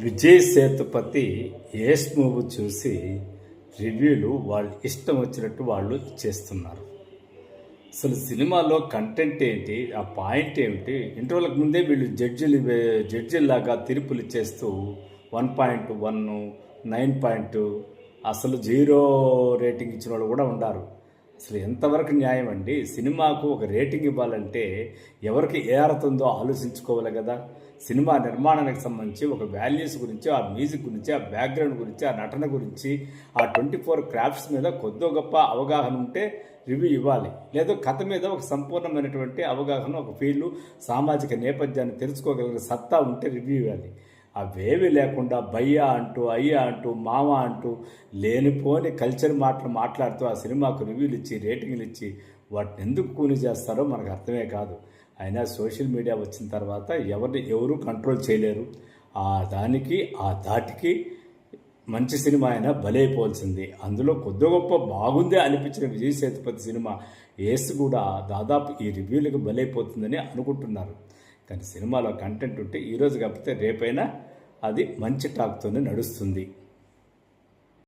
విజయ్ సేతుపతి ఏస్ movie చూసి రివ్యూలు వాళ్ళు ఇష్టం వచ్చినట్టు వాళ్ళు చేస్తున్నారు. అసలు సినిమాలో కంటెంట్ ఏంటి, ఆ పాయింట్ ఏమిటి? ఇంటర్వల్కి ముందే వీళ్ళు జడ్జిల్లాగా తీర్పులు ఇచ్చేస్తూ 1.1, 9 అసలు 0 రేటింగ్ ఇచ్చిన వాళ్ళు కూడా ఉన్నారు. అసలు ఎంతవరకు న్యాయం అండి? సినిమాకు ఒక రేటింగ్ ఇవ్వాలంటే ఎవరికి ఏ అర్హత ఉందో ఆలోచించుకోవాలి కదా. సినిమా నిర్మాణానికి సంబంధించి ఒక వాల్యూస్ గురించి, ఆ మ్యూజిక్ గురించి, ఆ బ్యాక్గ్రౌండ్ గురించి, ఆ నటన గురించి, ఆ 24 క్రాఫ్ట్స్ మీద కొద్దో గొప్ప అవగాహన ఉంటే రివ్యూ ఇవ్వాలి. లేదా కథ మీద ఒక సంపూర్ణమైనటువంటి అవగాహన, ఒక ఫీల్డ్, సామాజిక నేపథ్యాన్ని తెలుసుకోగలిగిన సత్తా ఉంటే రివ్యూ ఇవ్వాలి. అవేవి లేకుండా భయ్యా అంటూ, అయ్యా అంటూ, మామ అంటూ లేనిపోని కల్చర్ మాటలు మాట్లాడుతూ ఆ సినిమాకు రివ్యూలు ఇచ్చి, రేటింగ్లు ఇచ్చి వాటిని ఎందుకు కూని చేస్తారో మనకు అర్థమే కాదు. అయినా సోషల్ మీడియా వచ్చిన తర్వాత ఎవరు కంట్రోల్ చేయలేరు. ఆ ధాటికి మంచి సినిమా అయినా బలైపోవాల్సింది. అందులో కొద్ది గొప్ప బాగుందే అనిపించిన విజయ్ సేతుపతి సినిమా ఏసు కూడా దాదాపు ఈ రివ్యూలకు బలైపోతుందని అనుకుంటున్నారు. కానీ సినిమాలో కంటెంట్ ఉంటే ఈరోజు కాకపోతే రేపైనా అది మంచి టాక్తోనే నడుస్తుంది.